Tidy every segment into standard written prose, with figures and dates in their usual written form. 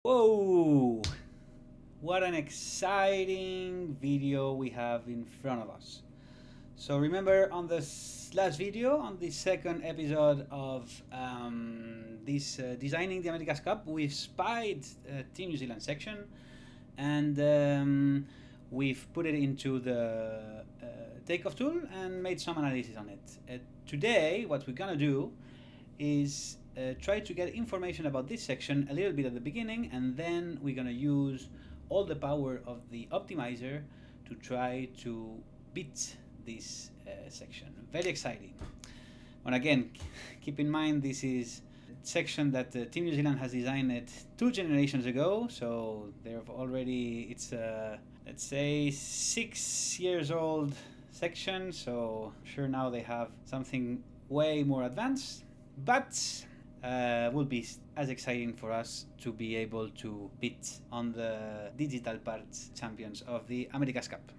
Whoa! What an exciting video we have in front of us. So remember on this last video, on the second episode of this Designing the America's Cup, we spied Team New Zealand section and we've put it into the TakeOff tool and made some analysis on it. Today, what we're gonna do is try to get information about this section a little bit at the beginning, and then we're going to use all the power of the optimizer to try to beat this section. Very exciting. And again, keep in mind this is a section that Team New Zealand has designed it 2 generations ago, so they've already, it's let's say 6 years old section, so I'm sure now they have something way more advanced. But will be as exciting for us to be able to beat on the digital parts champions of the America's Cup.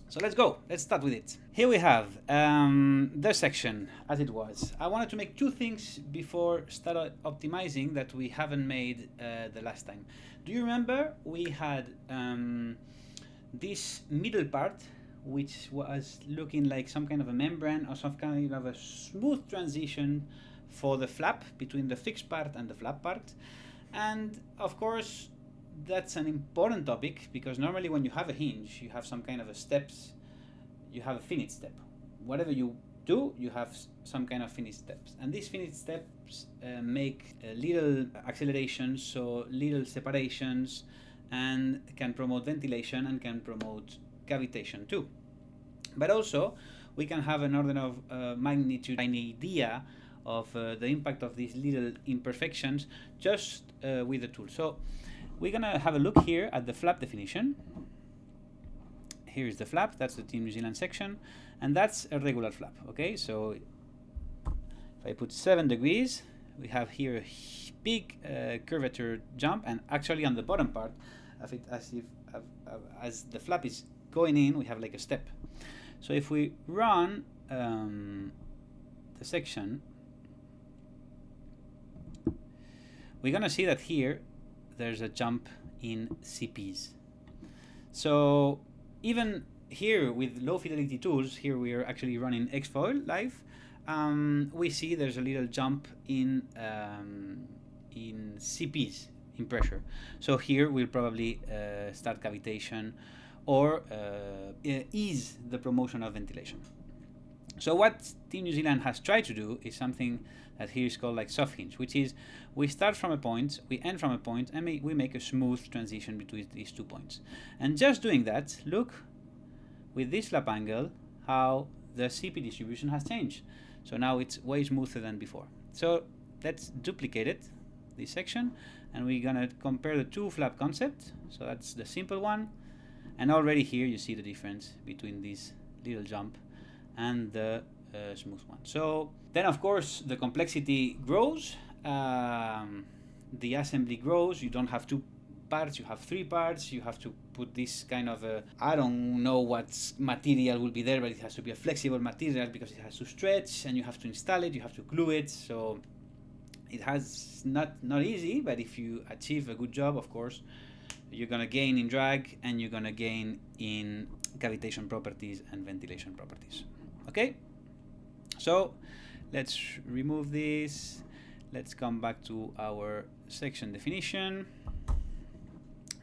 So let's go. Let's start with it. Here we have the section as it was. I wanted to make 2 things before start optimizing that we haven't made the last time. Do you remember we had this middle part, which was looking like some kind of a membrane or some kind of a smooth transition for the flap between the fixed part and the flap part? And of course that's an important topic because normally when you have a hinge you have some kind of a steps, you have a finite step. Whatever you do, you have some kind of finite steps, and these finite steps make little accelerations, so little separations, and can promote ventilation and can promote cavitation too. But also we can have an order of magnitude, an idea of the impact of these little imperfections just with the tool. So we're gonna have a look here at the flap definition. Here is the flap, that's the Team New Zealand section, and that's a regular flap. Okay, so if I put 7 degrees, we have here a big curvature jump, and actually on the bottom part of it, as the flap is going in, we have like a step. So if we run the section, we're gonna see that here there's a jump in CPs. So even here with low fidelity tools, here we are actually running X-Foil live, we see there's a little jump in CPs, in pressure. So here we'll probably start cavitation or ease the promotion of ventilation. So what Team New Zealand has tried to do is something that here is called like soft hinge, which is we start from a point, we end from a point, and we make a smooth transition between these 2 points. And just doing that, look with this flap angle how the CP distribution has changed. So now it's way smoother than before. So let's duplicate it, this section, and we're gonna compare the 2 flap concepts. So that's the simple one, and already here you see the difference between this little jump and the smooth one. So then of course the complexity grows, the assembly grows. You don't have 2 parts, you have 3 parts. You have to put this kind of a, I don't know what material will be there, but it has to be a flexible material because it has to stretch, and you have to install it, you have to glue it. So it has not easy, but if you achieve a good job, of course you're gonna gain in drag and you're gonna gain in cavitation properties and ventilation properties. Okay, so let's remove this. Let's come back to our section definition.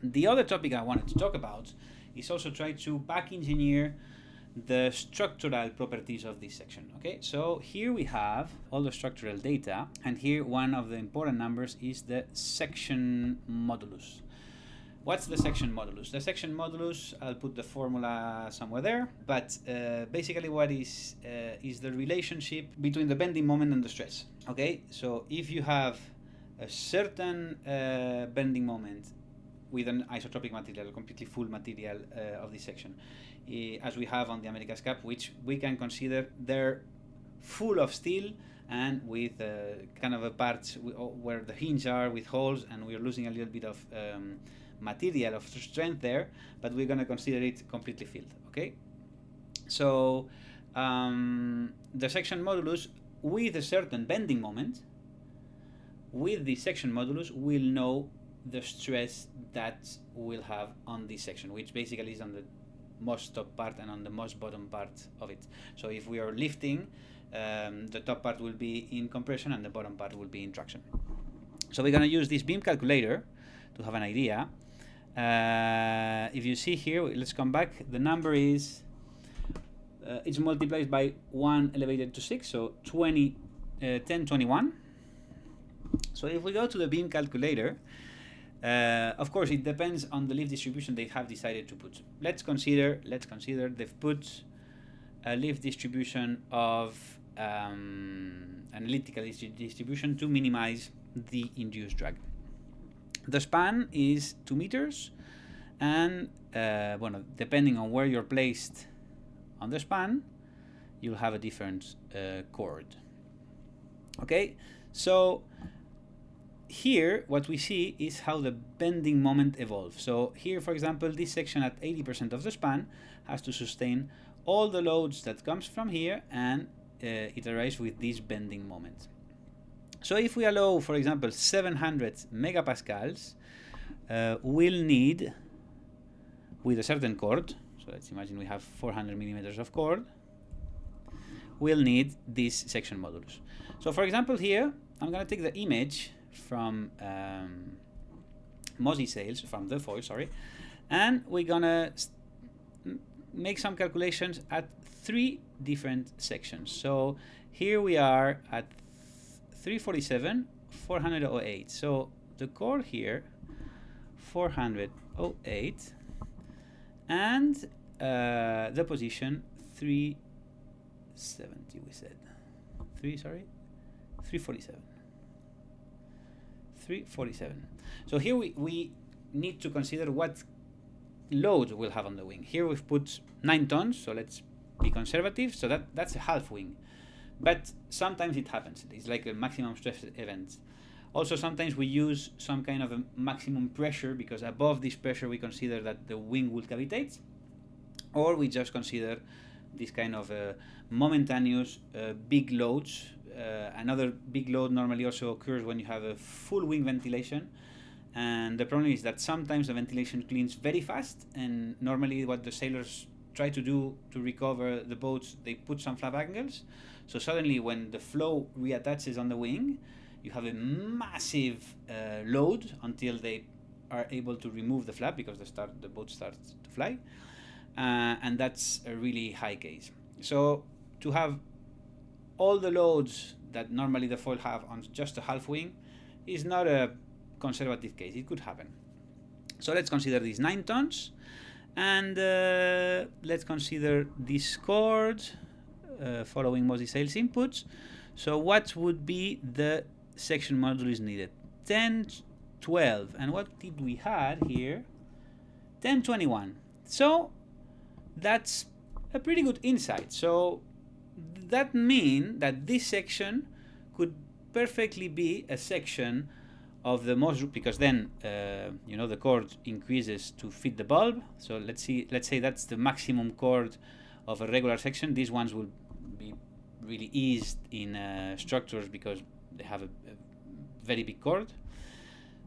The other topic I wanted to talk about is also try to back engineer the structural properties of this section. Okay, so here we have all the structural data, and here one of the important numbers is the section modulus. What's the section modulus? The section modulus, I'll put the formula somewhere there, but basically what is the relationship between the bending moment and the stress. Okay, so if you have a certain bending moment with an isotropic material, a completely full material of this section, as we have on the America's Cup, which we can consider they're full of steel and with kind of a parts where the hinges are with holes, and we're losing a little bit of material of strength there, but we're going to consider it completely filled. Okay, so the section modulus with a certain bending moment, with the section modulus we'll know the stress that we'll have on this section, which basically is on the most top part and on the most bottom part of it. So if we are lifting, the top part will be in compression and the bottom part will be in traction. So we're going to use this beam calculator to have an idea. If you see here, let's come back. The number is, it's multiplied by 1 elevated to 6, so 1021. So if we go to the beam calculator, of course, it depends on the lift distribution they have decided to put. Let's consider they've put a lift distribution of an elliptical distribution to minimize the induced drag. The span is 2 meters, and bueno, depending on where you're placed on the span, you'll have a different chord. Okay, so here what we see is how the bending moment evolves. So here, for example, this section at 80% of the span has to sustain all the loads that comes from here, and it arrives with this bending moment. So if we allow, for example, 700 megapascals, we'll need, with a certain chord, so let's imagine we have 400 millimeters of chord, we'll need this section modulus. So for example here, I'm going to take the image from Mosey sails, from the foil, sorry, and we're going to make some calculations at 3 different sections. So here we are at 347, 408. So the chord here, 408, and the position 370. We said 347. 347. So here we need to consider what load we'll have on the wing. Here we've put 9 tons, so let's be conservative. So that's a half wing. But sometimes it happens. It's like a maximum stress event. Also, sometimes we use some kind of a maximum pressure, because above this pressure we consider that the wing will cavitate, or we just consider this kind of momentaneous big loads. Another big load normally also occurs when you have a full wing ventilation, and the problem is that sometimes the ventilation cleans very fast, and normally what the sailors try to do to recover the boats, they put some flap angles. So suddenly when the flow reattaches on the wing, you have a massive load until they are able to remove the flap, because the boat starts to fly, and that's a really high case. So to have all the loads that normally the foil have on just a half wing is not a conservative case. It could happen. So let's consider these 9 tons, and let's consider this chord following Mosey sails inputs. So what would be the section modulus needed? 10, 12, and what did we had here? 1021. So that's a pretty good insight. So that means that this section could perfectly be a section of the most, because then you know, the chord increases to fit the bulb. So let's say that's the maximum chord of a regular section. These ones will be really eased in structures because they have a very big chord.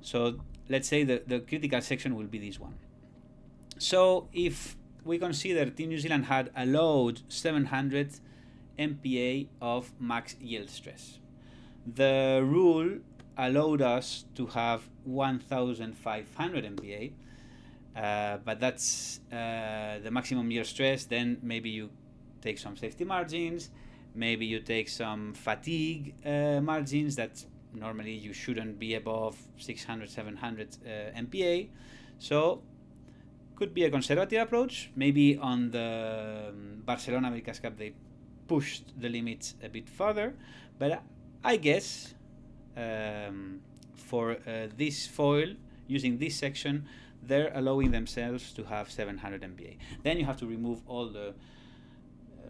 So let's say the critical section will be this one. So if we consider Team New Zealand had allowed 700 MPa of max yield stress, the rule allowed us to have 1,500 MPa, but that's the maximum yield stress. Then maybe you take some safety margins, maybe you take some fatigue margins that normally you shouldn't be above 600, 700 MPa. So could be a conservative approach. Maybe on the Barcelona America's Cup they pushed the limits a bit further, but I guess for this foil, using this section, they're allowing themselves to have 700 MPa. Then you have to remove all the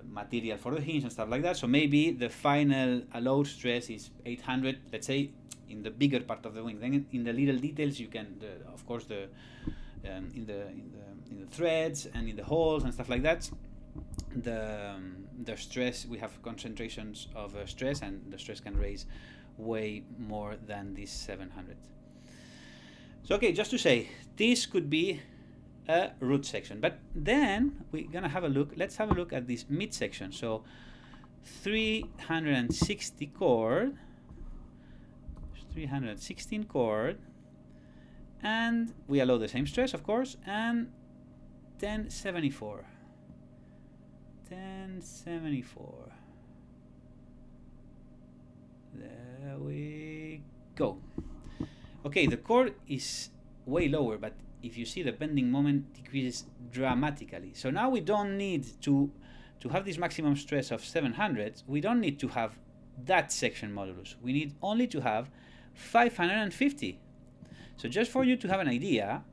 material for the hinge and stuff like that. So maybe the final allowed stress is 800, let's say, in the bigger part of the wing. Then in the little details, you can, of course, in the threads and in the holes and stuff like that, the stress, we have concentrations of stress, and the stress can raise way more than this 700. So okay, just to say, this could be a root section, but then we're gonna have a look. Let's have a look at this mid section. So 360 chord, 316 chord, and we allow the same stress, of course, and 1074. 1074. There we go. Okay, the chord is way lower, but if you see, the bending moment decreases dramatically. So now we don't need to have this maximum stress of 700. We don't need to have that section modulus. We need only to have 550. So just for you to have an idea,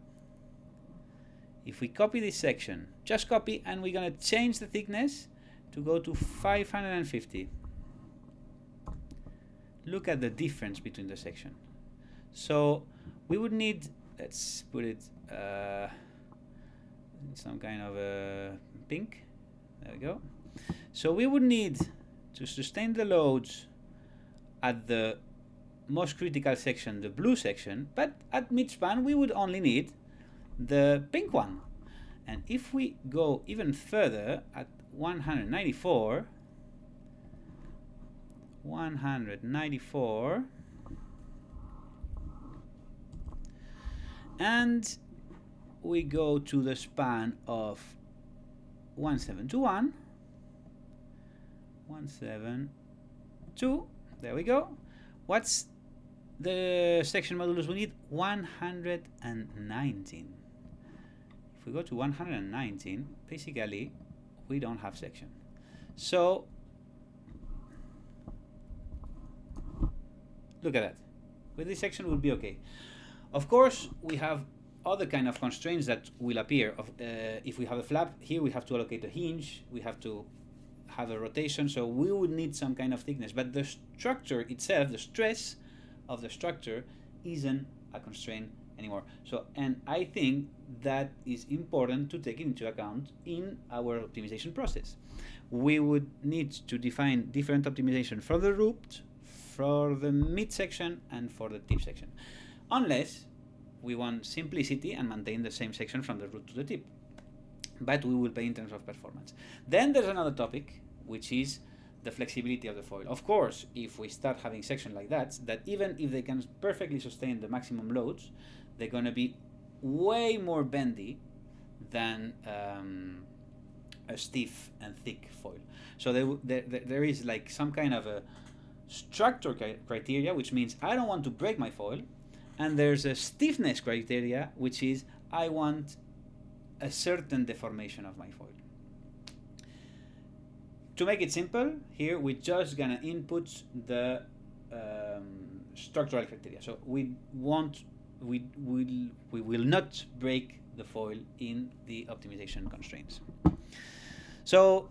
if we copy this section, just copy, and we're going to change the thickness to go to 550. Look at the difference between the section. So we would need, let's put it in some kind of a pink. There we go. So we would need to sustain the loads at the most critical section, the blue section, but at midspan we would only need the pink one. And if we go even further at 194, and we go to the span of 1721, 172, there we go. What's the section modulus we need? 119. If we go to 119, basically we don't have section. So look at that. With this section will be okay. Of course, we have other kind of constraints that will appear. If we have a flap, here we have to allocate a hinge, we have to have a rotation, so we would need some kind of thickness. But the structure itself, the stress of the structure, isn't a constraint anymore. So, and I think that is important to take into account in our optimization process. We would need to define different optimization for the root, for the midsection, and for the tip section, unless we want simplicity and maintain the same section from the root to the tip. But we will pay in terms of performance. Then there's another topic, which is the flexibility of the foil. Of course, if we start having sections like that even if they can perfectly sustain the maximum loads, they're going to be way more bendy than a stiff and thick foil. So there is like some kind of a structure criteria, which means I don't want to break my foil, and there's a stiffness criteria, which is I want a certain deformation of my foil. To make it simple, here we're just gonna input the structural criteria. So we will not break the foil in the optimization constraints. So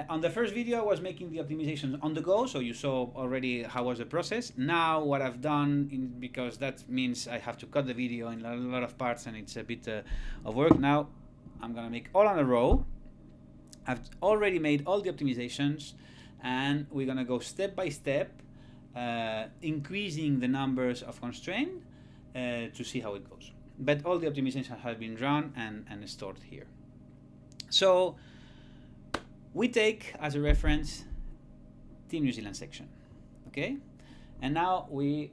on the first video I was making the optimization on the go, so you saw already how was the process. Now what I've done, because that means I have to cut the video in a lot of parts and it's a bit of work, now I'm gonna make all on a row. I've already made all the optimizations, and we're gonna go step by step, increasing the numbers of constraints to see how it goes. But all the optimizations have been run and stored here. So we take as a reference Team New Zealand section, okay? And now we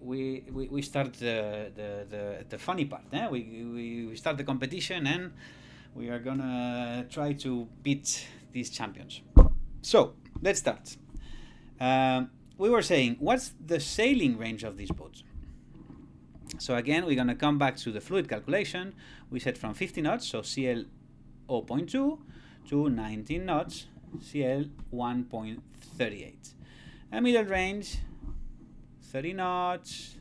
start the funny part. We start the competition, and we are gonna try to beat these champions. So let's start. We were saying, what's the sailing range of these boats? So again, we're gonna come back to the fluid calculation. We set from 50 knots, so CL 0.2, to 19 knots, CL 1.38. A middle range, 30 knots,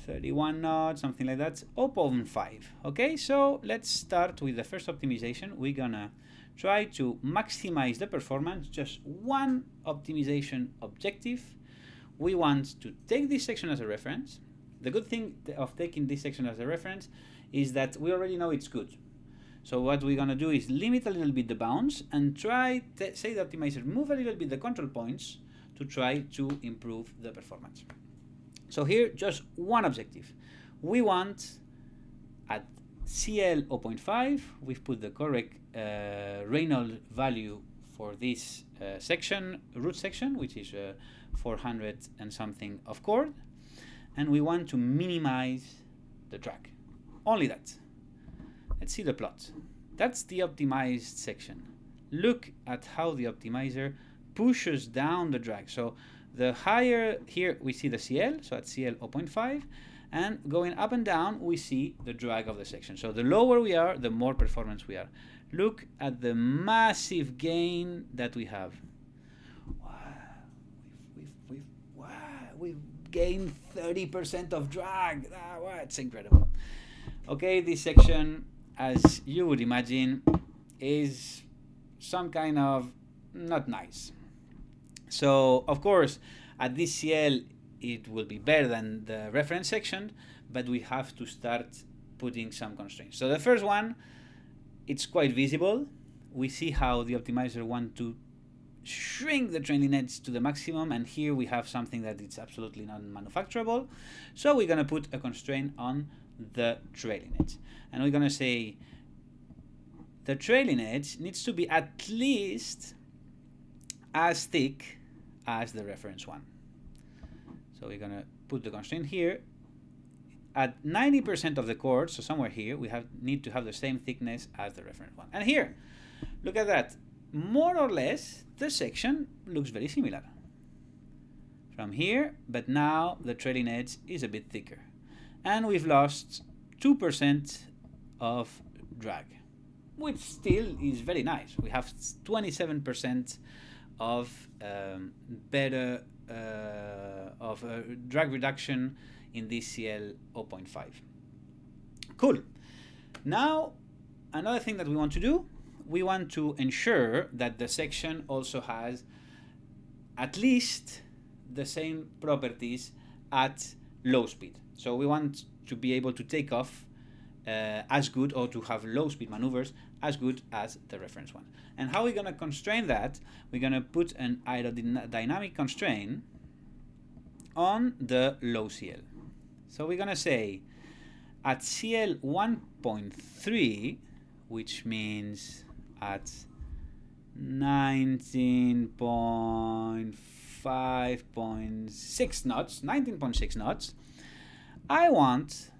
31 knots, something like that, 0.5. Okay, so let's start with the first optimization. We're gonna try to maximize the performance, just one optimization objective. We want to take this section as a reference. The good thing of taking this section as a reference is that we already know it's good. So what we're gonna do is limit a little bit the bounds and try to say the optimizer, move a little bit the control points to try to improve the performance. So here, just one objective. we want at CL 0.5, we've put the correct Reynolds value for this section, root section, which is 400 and something of chord, and we want to minimize the drag. Only that. Let's see the plot. That's the optimized section. Look at how the optimizer pushes down the drag. So the higher, here we see the CL, so at CL 0.5, and going up and down, we see the drag of the section. So the lower we are, the more performance we are. Look at the massive gain that we have. Wow, we've gained 30% of drag. Wow, it's incredible. Okay, this section, as you would imagine, is some kind of not nice. So, of course, at this CL, it will be better than the reference section, but we have to start putting some constraints. So the first one, it's quite visible. We see how the optimizer wants to shrink the trailing edge to the maximum, and here we have something that it's absolutely not manufacturable. So we're going to put a constraint on the trailing edge. And we're going to say the trailing edge needs to be at least as thick as the reference one. So we're going to put the constraint here. At 90% of the chords, so somewhere here, we need to have the same thickness as the reference one. And here, look at that. More or less, the section looks very similar from here, but now the trailing edge is a bit thicker. And we've lost 2% of drag, which still is very nice. We have 27% of better drag reduction in this CL 0.5. Cool. Now, another thing that we want to do, we want to ensure that the section also has at least the same properties at low speed. So we want to be able to take off as good, or to have low speed maneuvers as good as the reference one. And how are we going to constrain that? We're going to put an aerodynamic constraint on the low CL. So we're going to say at CL 1.3, which means at 19.5.6 knots, 19.6 knots, I want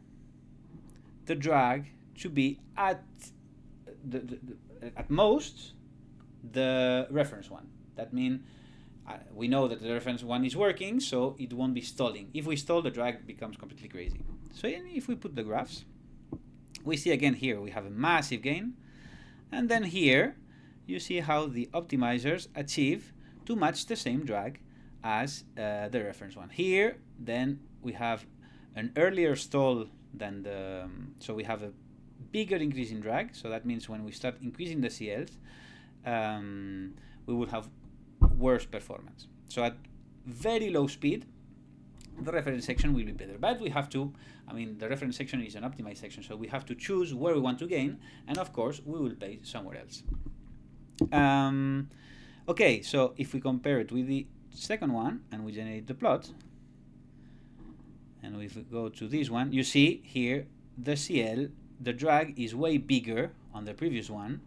the drag to be at most the reference one. That means we know that the reference one is working, so it won't be stalling. If we stall, the drag becomes completely crazy. So if we put the graphs, we see again here we have a massive gain, and then here you see how the optimizers achieve to match the same drag as the reference one. Here then we have an earlier stall than the so we have a bigger increase in drag, so that means when we start increasing the CLs, we will have worse performance. So at very low speed, the reference section will be better, but we have to, the reference section is an optimized section, so we have to choose where we want to gain, and of course we will pay somewhere else. Okay, so if we compare it with the second one and we generate the plot, and if we go to this one, you see here the CL, the drag is way bigger on the previous one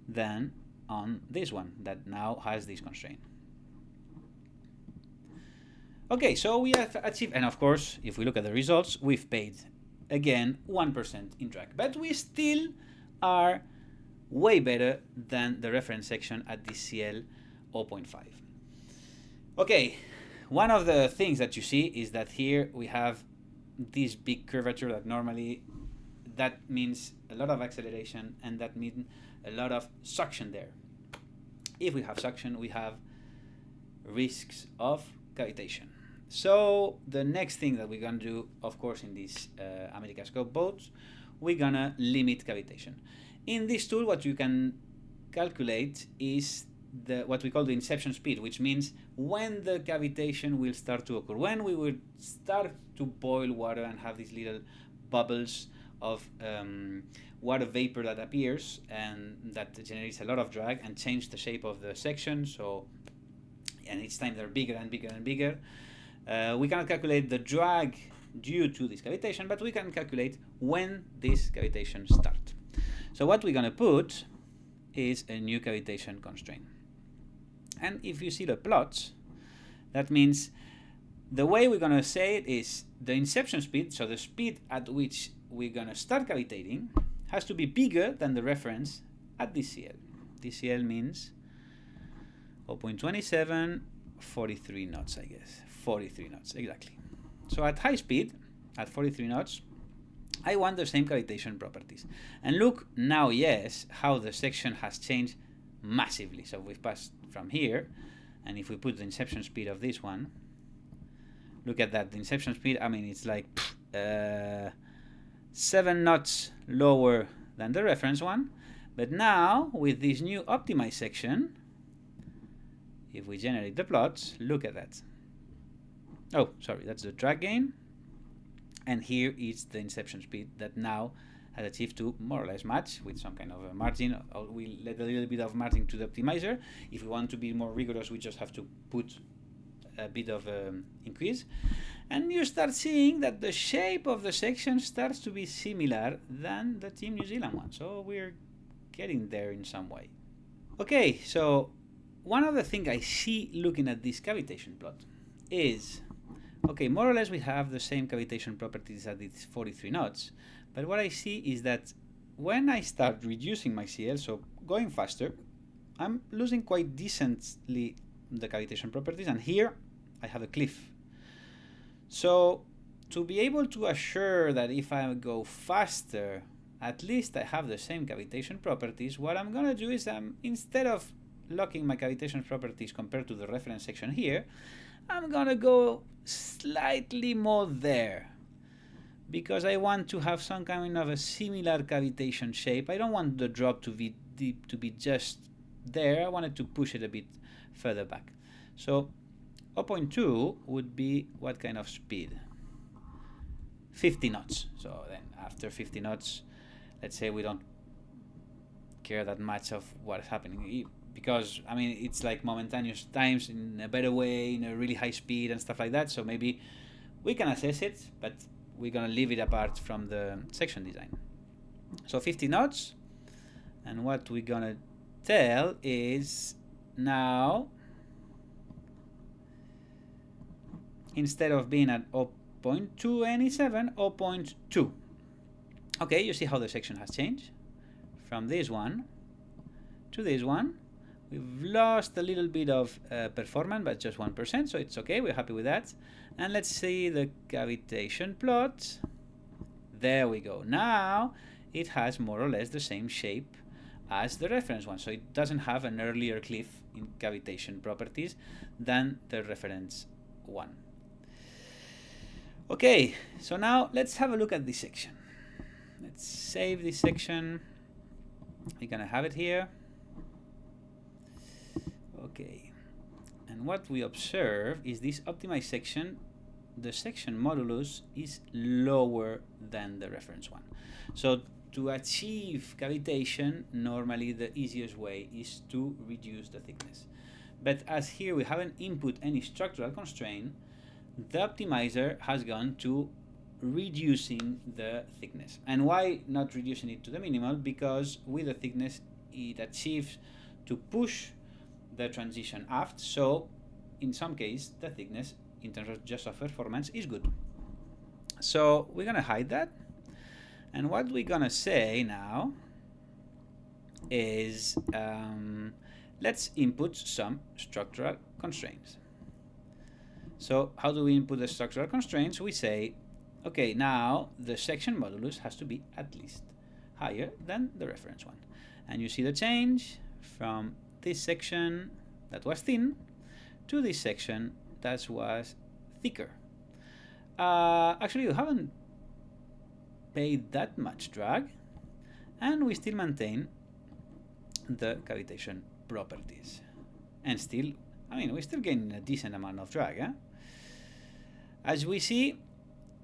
than on this one that now has this constraint. Okay, so we have achieved, and of course, if we look at the results, we've paid again 1% in drag, but we still are way better than the reference section at this CL 0.5. Okay, one of the things that you see is that here we have this big curvature that normally that means a lot of acceleration, and that means a lot of suction there. If we have suction, we have risks of cavitation. So the next thing that we're going to do, of course, in these America scope boats, we're going to limit cavitation. In this tool, what you can calculate is what we call the inception speed, which means when the cavitation will start to occur, when we will start to boil water and have these little bubbles of water vapor that appears and that generates a lot of drag and change the shape of the section. So, and each time they're bigger and bigger and bigger. We cannot calculate the drag due to this cavitation, but we can calculate when this cavitation starts. So what we're going to put is a new cavitation constraint. And if you see the plots, that means the way we're going to say it is the inception speed, so the speed at which we're going to start cavitating, has to be bigger than the reference at DCL. DCL means 0.27, 43 knots, I guess. 43 knots, exactly. So at high speed, at 43 knots, I want the same cavitation properties. And look now, yes, how the section has changed massively. So we've passed from here, and if we put the inception speed of this one, look at that, the inception speed, I mean, it's like 7 knots lower than the reference one. But now, with this new optimized section, if we generate the plots, look at that. Oh, sorry, that's the drag gain. And here is the inception speed that now has achieved to more or less match with some kind of a margin. We'll let a little bit of margin to the optimizer. If we want to be more rigorous, we just have to put a bit of increase. And you start seeing that the shape of the section starts to be similar than the Team New Zealand one. So we're getting there in some way. Okay, so one other thing I see looking at this cavitation plot is, okay, more or less we have the same cavitation properties at these 43 knots, but what I see is that when I start reducing my CL, so going faster, I'm losing quite decently the cavitation properties, and here I have a cliff. So to be able to assure that if I go faster, at least I have the same cavitation properties, what I'm going to do is instead of locking my cavitation properties compared to the reference section here, I'm going to go slightly more there, because I want to have some kind of a similar cavitation shape. I don't want the drop to be deep, to be just there. I wanted to push it a bit further back. So 0.2 would be what kind of speed? 50 knots. So then after 50 knots, let's say we don't care that much of what's happening, because I mean it's like momentaneous times in a better way, in a really high speed and stuff like that. So maybe we can assess it, but we're gonna leave it apart from the section design. So 50 knots, and what we're gonna tell is now, instead of being at 0.297, 0.2. Okay, you see how the section has changed from this one to this one. We've lost a little bit of performance, but just 1%, so it's okay, we're happy with that. And let's see the cavitation plot. There we go. Now it has more or less the same shape as the reference one, so it doesn't have an earlier cliff in cavitation properties than the reference one. Okay, so now let's have a look at this section. Let's save this section. We're gonna have it here. Okay, and what we observe is this optimized section, the section modulus is lower than the reference one. So to achieve cavitation, normally the easiest way is to reduce the thickness. But as here we haven't input any structural constraint, the optimizer has gone to reducing the thickness. And why not reducing it to the minimal? Because with the thickness it achieves to push the transition aft, so in some case the thickness in terms of just of performance is good. So we're gonna hide that, and what we're gonna say now is let's input some structural constraints. So how do we input the structural constraints? We say, okay, now the section modulus has to be at least higher than the reference one, and you see the change from this section that was thin to this section that was thicker. Actually, you haven't paid that much drag, and we still maintain the cavitation properties. And still, I mean, we're still getting a decent amount of drag. Eh? As we see,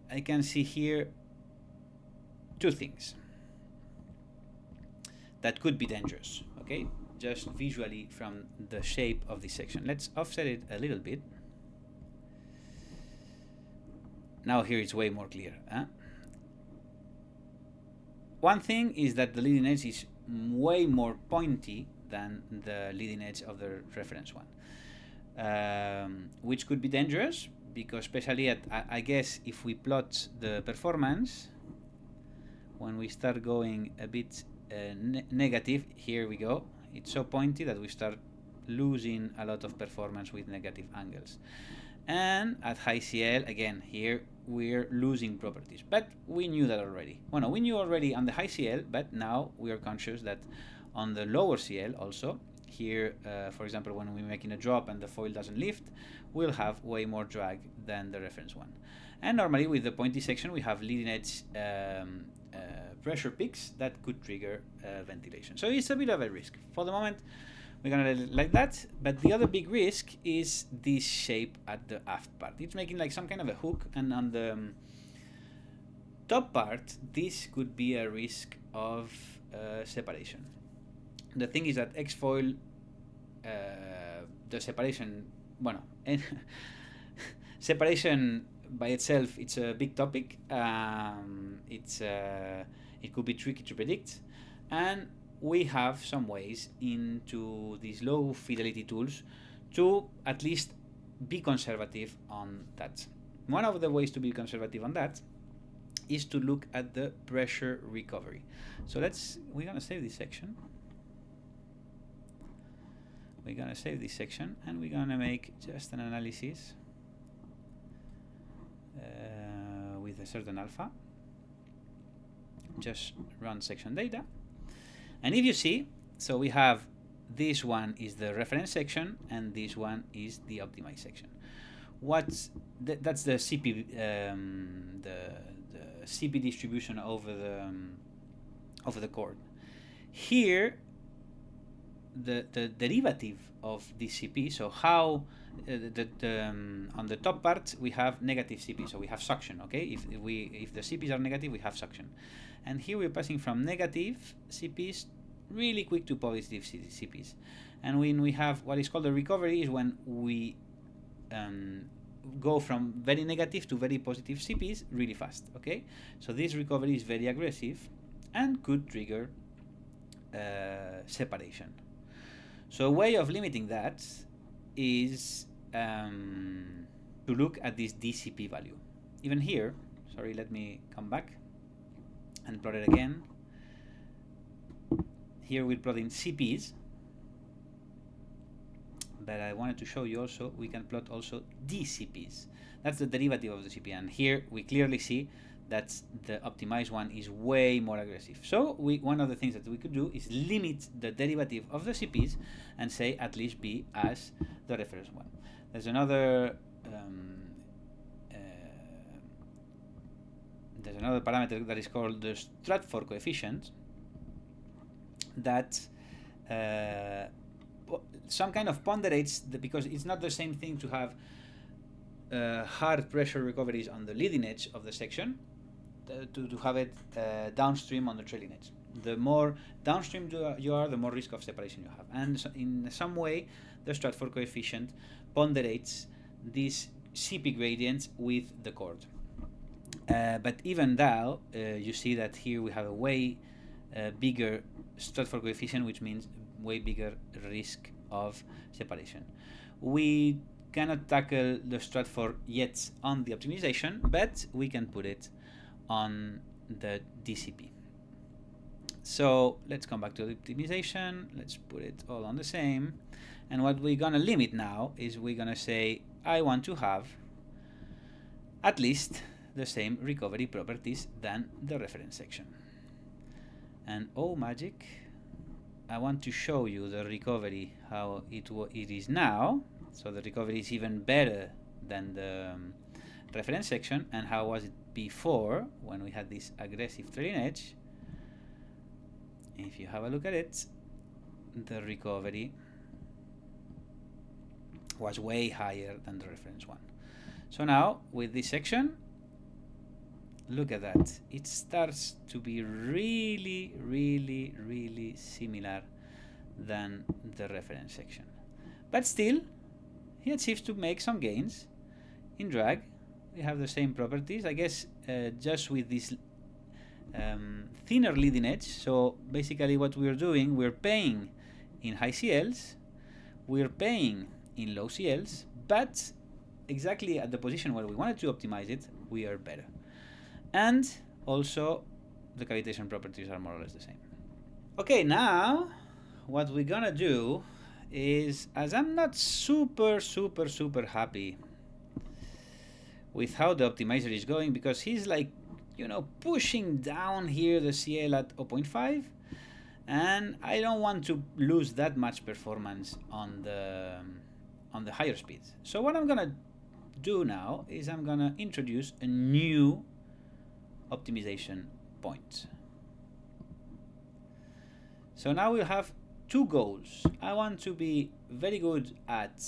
I can see here two things that could be dangerous. Okay, just visually from the shape of this section. Let's offset it a little bit. now here it's way more clear. One thing is that the leading edge is way more pointy than the leading edge of the reference one, which could be dangerous, because especially at, I guess, if we plot the performance, when we start going a bit negative, here we go, it's so pointy that we start losing a lot of performance with negative angles. And at high CL, again, here we're losing properties, but we knew that already. Well, no, we knew already on the high CL, but now we are conscious that on the lower CL also, here, for example, when we're making a drop and the foil doesn't lift, we'll have way more drag than the reference one. And normally with the pointy section, we have leading edge pressure peaks that could trigger ventilation. So it's a bit of a risk. For the moment, we're gonna let it like that, but the other big risk is this shape at the aft part. It's making like some kind of a hook, and on the top part, this could be a risk of separation. The thing is that X-foil, the separation, bueno, separation by itself, it's a big topic. It could be tricky to predict, and we have some ways into these low fidelity tools to at least be conservative on that. One of the ways to be conservative on that is to look at the pressure recovery. So we're gonna save this section. We're gonna save this section, and we're gonna make just an analysis with a certain alpha. Just run section data. And if you see, so we have this one is the reference section, and this one is the optimized section. That's the CP, the CP distribution over the chord. Here, the derivative of this CP. So how on the top part we have negative CP, so we have suction. Okay, if the CPs are negative, we have suction. And here we're passing from negative CPs really quick to positive CPs. And when we have what is called the recovery, is when we go from very negative to very positive CPs really fast. Okay, so this recovery is very aggressive and could trigger separation. So a way of limiting that is to look at this DCP value. Even here, sorry, let me come back and plot it again. Here we're plotting CPs, but I wanted to show you also we can plot also DCPs. That's the derivative of the CP, and here we clearly see that the optimized one is way more aggressive. So one of the things that we could do is limit the derivative of the CPs and say at least be as the reference one. There's another parameter that is called the Stratford coefficient that some kind of ponderates because it's not the same thing to have hard pressure recoveries on the leading edge of the section to have it downstream on the trailing edge. The more downstream you are, the more risk of separation you have. And so in some way, the Stratford coefficient ponderates these CP gradients with the chord. But even now, you see that here we have a way bigger Stratford coefficient, which means way bigger risk of separation. We cannot tackle the Stratford yet on the optimization, but we can put it on the DCP. So let's come back to the optimization. Let's put it all on the same. And what we're gonna limit now is we're gonna say, I want to have at least the same recovery properties than the reference section. And oh magic, I want to show you the recovery, how it is now. So the recovery is even better than the reference section, and how was it before when we had this aggressive trailing edge. If you have a look at it, the recovery was way higher than the reference one. So now with this section, look at that. It starts to be really, really, really similar than the reference section. But still, he achieves to make some gains in drag we have the same properties, I guess, just with this thinner leading edge. So basically what we're doing, we're paying in high CLs, we're paying in low CLs, but exactly at the position where we wanted to optimize it, we are better. And also the cavitation properties are more or less the same. Okay, now what we're gonna do is, as I'm not super happy with how the optimizer is going, because he's like, you know, pushing down here the CL at 0.5, and I don't want to lose that much performance on the higher speeds. So what I'm gonna do now is I'm gonna introduce a new optimization point. So now we'll have two goals. I want to be very good at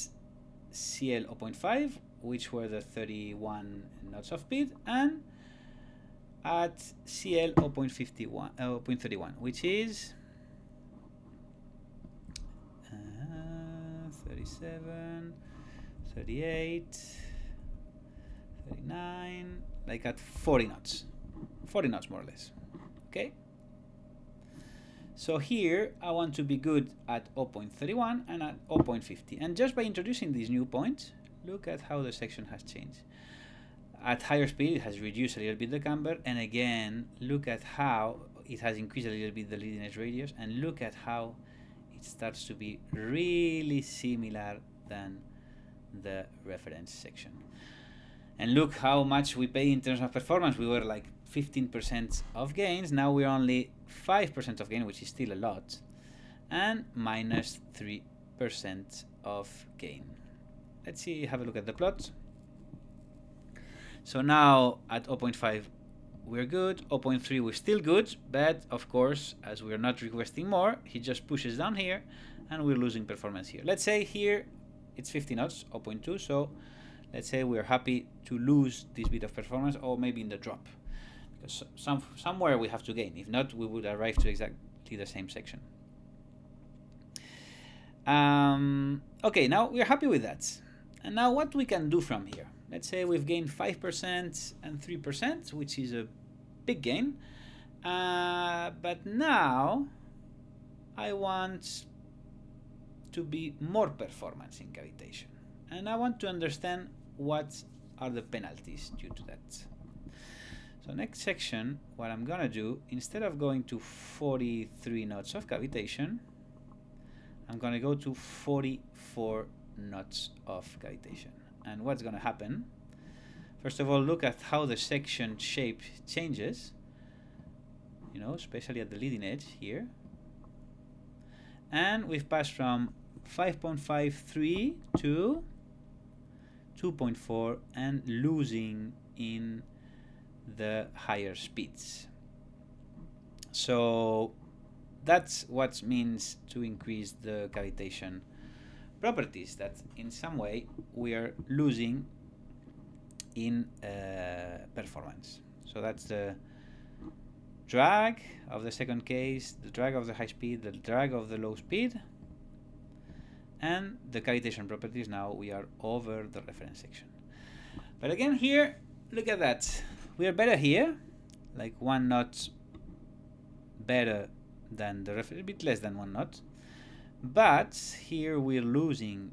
CL 0.5, which were the 31 knots of speed, and at CL 0.31, which is 37, 38, 39, like at 40 knots. 40 knots more or less. Okay? So here I want to be good at 0.31 and at 0.50. And just by introducing these new points, look at how the section has changed. At higher speed, it has reduced a little bit the camber, and again, look at how it has increased a little bit the leading edge radius, and look at how it starts to be really similar than the reference section. And look how much we pay in terms of performance. We were like 15% of gains, now we're only 5% of gain, which is still a lot, and minus 3% of gain. Let's see, have a look at the plot. So now at 0.5 we're good, 0.3 we're still good, but of course, as we're not requesting more, he just pushes down here and we're losing performance here. Let's say here it's 50 knots, 0.2, so let's say we're happy to lose this bit of performance, or maybe in the drop, because somewhere we have to gain. If not, we would arrive to exactly the same section. Okay, now we're happy with that. And now what we can do from here? Let's say we've gained 5% and 3%, which is a big gain. But now I want to be more performance in cavitation. And I want to understand what are the penalties due to that. So next section, what I'm gonna do, instead of going to 43 knots of cavitation, I'm gonna go to 44 knots of cavitation. And what's gonna happen? First of all, look at how the section shape changes, you know, especially at the leading edge here. And we've passed from 5.53 to 2.4 and losing in the higher speeds. So that's what means to increase the cavitation properties, that in some way we are losing in performance. So that's the drag of the second case, the drag of the high speed, the drag of the low speed, and the cavitation properties. Now we are over the reference section. But again here, look at that. We are better here, like 1 knot better than the reference, a bit less than 1 knot. But here we're losing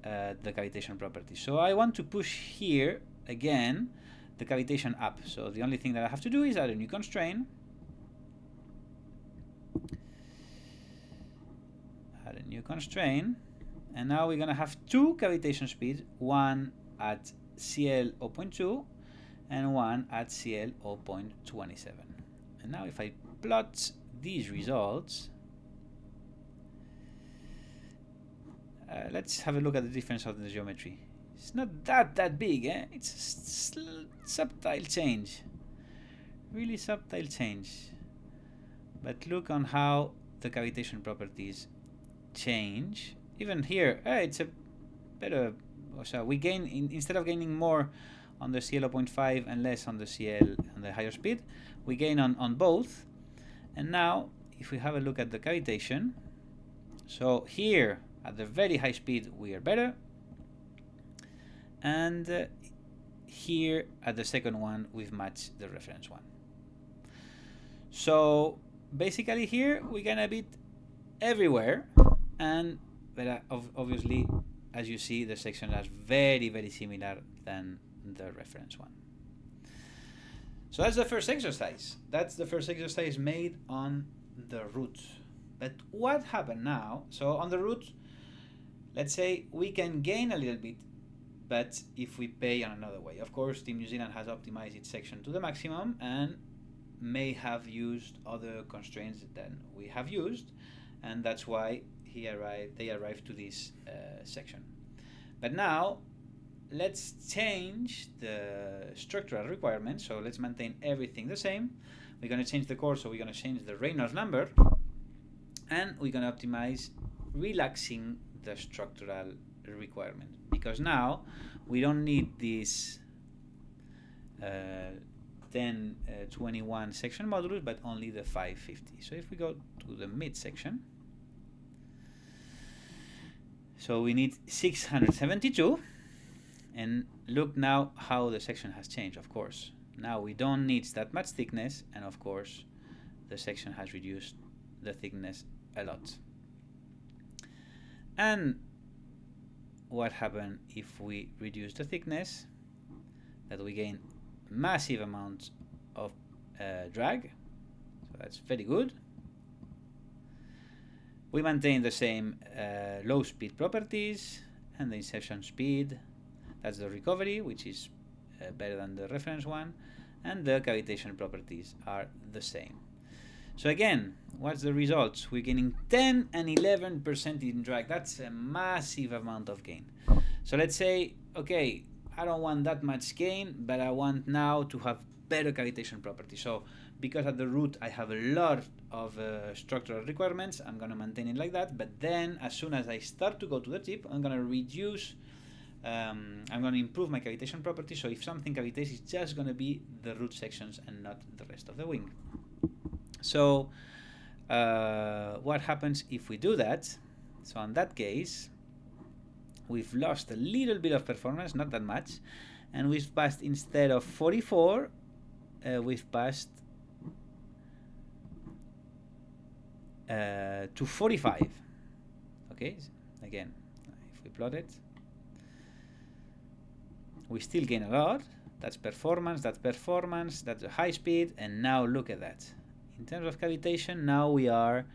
the cavitation property. So I want to push here again the cavitation up. So the only thing that I have to do is add a new constraint. Add a new constraint. And now we're going to have two cavitation speeds, one at CL 0.2 and one at CL 0.27. And now if I plot these results, let's have a look at the difference of the geometry. It's not that big, eh? It's a subtle change, really subtle change. But look on how the cavitation properties change. Even here, it's a better. So we gain instead of gaining more on the CL 0.5 and less on the CL on the higher speed, we gain on both. And now, if we have a look at the cavitation, so here at the very high speed we are better, and here at the second one we've matched the reference one. So basically here we're gonna beat everywhere, and but obviously, as you see, the sections are very similar than the reference one. So that's the first exercise. That's the first exercise made on the root. But what happened now? So on the root, let's say we can gain a little bit, but if we pay on another way. Of course, Team New Zealand has optimized its section to the maximum and may have used other constraints than we have used, and that's why they arrived to this section. But now let's change the structural requirements. So let's maintain everything the same. We're going to change the core, so we're going to change the Reynolds number, and we're going to optimize relaxing the structural requirement, because now we don't need this 1021 section modulus, but only the 550. So if we go to the mid section, so we need 672, and look now how the section has changed. Of course, now we don't need that much thickness, and of course the section has reduced the thickness a lot. And what happened if we reduce the thickness? That we gain massive amounts of drag, so that's very good. We maintain the same low speed properties and the insertion speed. That's the recovery, which is better than the reference one, and the cavitation properties are the same. So again, what's the results? We're gaining 10 and 11% in drag. That's a massive amount of gain. So let's say, okay, I don't want that much gain, but I want now to have better cavitation properties. So because at the root I have a lot of structural requirements, I'm going to maintain it like that. But then as soon as I start to go to the tip, I'm going to reduce, I'm going to improve my cavitation properties. So if something cavitates, it's just going to be the root sections and not the rest of the wing. So what happens if we do that? So in that case, we've lost a little bit of performance, not that much, and we've passed, instead of 44, we've passed to 45. Okay, again, if we plot it, we still gain a lot. That's performance, that's a high speed, and now look at that. In terms of cavitation, now we are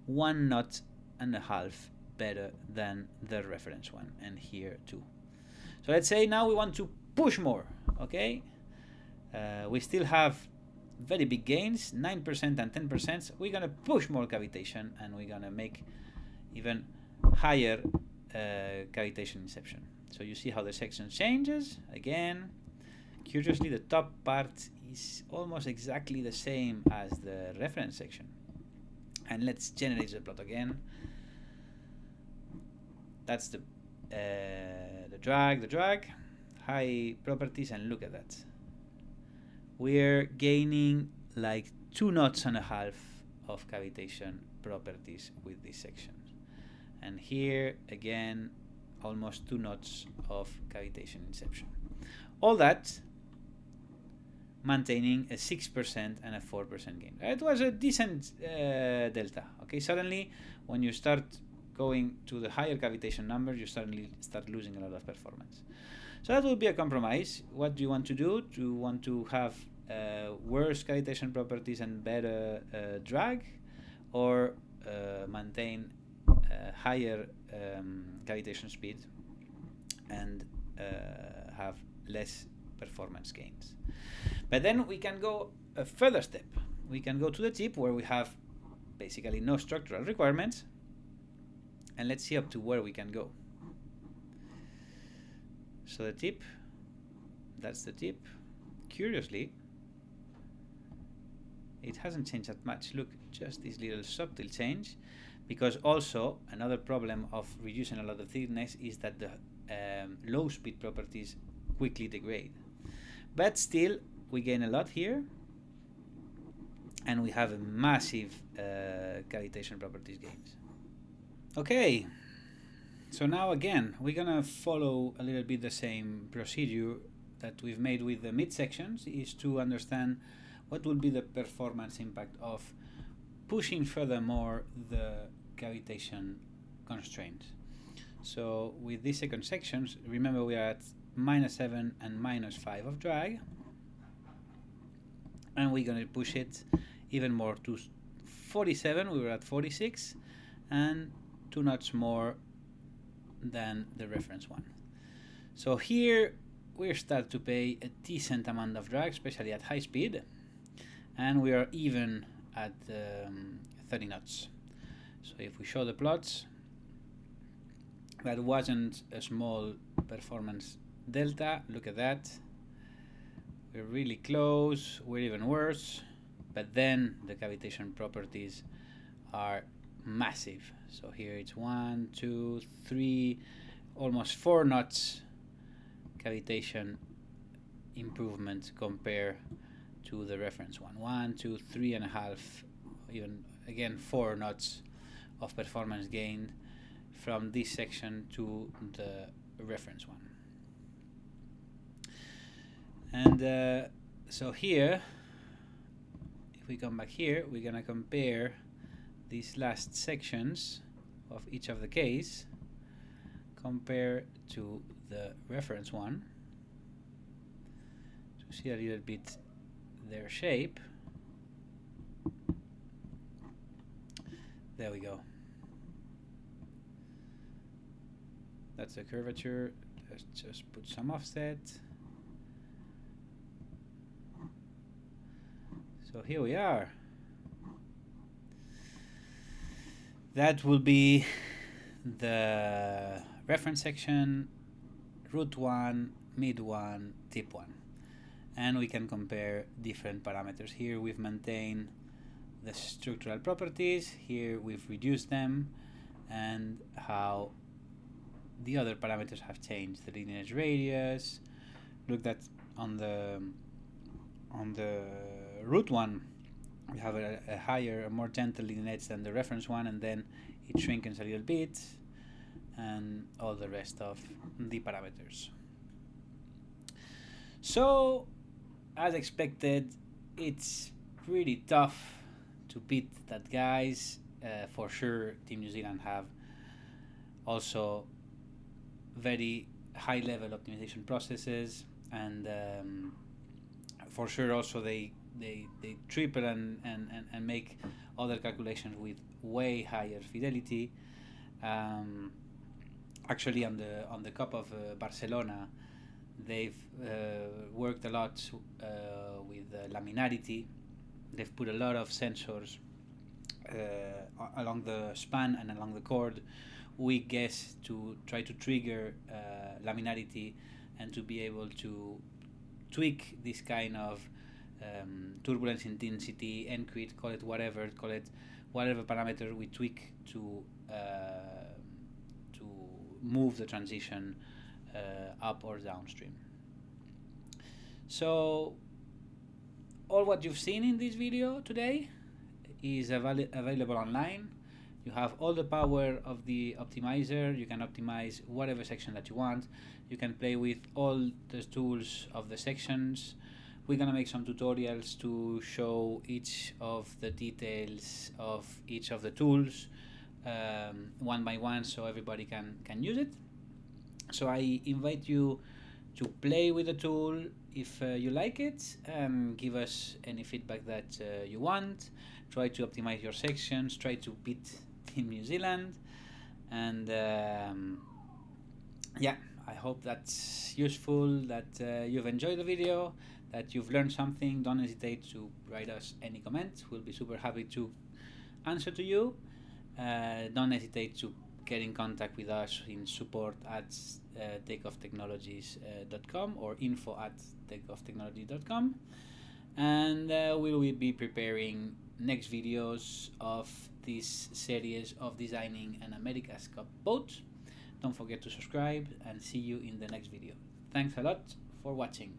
1.5 knots better than the reference one, and here too. So let's say now we want to push more. Okay, we still have very big gains, 9% and 10%. We're gonna push more cavitation, and we're gonna make even higher cavitation inception. So you see how the section changes. Again, curiously, the top part is almost exactly the same as the reference section. And let's generate the plot again. That's the drag, high properties, and look at that. We're gaining like 2.5 knots of cavitation properties with this section. And here again, almost 2 knots of cavitation inception. All that maintaining a 6% and a 4% gain. It was a decent delta. Okay, suddenly when you start going to the higher cavitation numbers, you suddenly start losing a lot of performance. So that would be a compromise. What do you want to do? Do you want to have worse cavitation properties and better drag, or maintain higher cavitation speed and have less performance gains? But then we can go a further step. We can go to the tip where we have basically no structural requirements, and let's see up to where we can go. So the tip, that's the tip. Curiously, it hasn't changed that much. Look, just this little subtle change, because also another problem of reducing a lot of thickness is that the low speed properties quickly degrade. But still, we gain a lot here, and we have a massive cavitation properties gains. Okay, so now again, we're gonna follow a little bit the same procedure that we've made with the midsections is to understand what will be the performance impact of pushing furthermore the cavitation constraint. So with these second sections, remember we are at -7 and -5 of drag, and we're going to push it even more to 47. We were at 46, and 2 knots more than the reference one. So here we start to pay a decent amount of drag, especially at high speed, and we are even at 30 knots. So if we show the plots, that wasn't a small performance delta. Look at that. We're really close, we're even worse, but then the cavitation properties are massive. So here it's 1, 2, 3, almost 4 knots cavitation improvement compared to the reference one. 1, 2, 3.5, even again 4 knots of performance gained from this section to the reference one. And so here, if we come back here, we're gonna compare these last sections of each of the case compared to the reference one to see a little bit their shape. There we go. That's the curvature. Let's just put some offset. So here we are. That will be the reference section, root 1, mid 1, tip 1. And we can compare different parameters. Here we've maintained the structural properties, here we've reduced them, and how the other parameters have changed. The leading edge radius. Look that on the root one, we have a higher, a more gentle leading edge than the reference one, and then it shrinkens a little bit, and all the rest of the parameters. So, as expected, it's pretty tough to beat that, guys. For sure, Team New Zealand have also very high level optimization processes, and for sure also they triple and make other calculations with way higher fidelity. Actually, on the Cup of Barcelona, they've worked a lot with laminarity. They've put a lot of sensors along the span and along the cord, we guess, to try to trigger laminarity and to be able to tweak this kind of turbulence intensity, encrypt, call it whatever parameter we tweak to move the transition up or downstream. So all what you've seen in this video today is available online. You have all the power of the optimizer. You can optimize whatever section that you want. You can play with all the tools of the sections. We're gonna make some tutorials to show each of the details of each of the tools one by one, so everybody can use it. So I invite you to play with the tool if you like it, and give us any feedback that you want. Try to optimize your sections, try to beat Team New Zealand, and yeah, I hope that's useful, that you've enjoyed the video, that you've learned something. Don't hesitate to write us any comment. We'll be super happy to answer to you. Don't hesitate to get in contact with us in support at TakeOffTechnologies.com or info@TakeOffTechnologies.com, and we will be preparing next videos of this series of designing an America's Cup boat. Don't forget to subscribe, and see you in the next video. Thanks a lot for watching.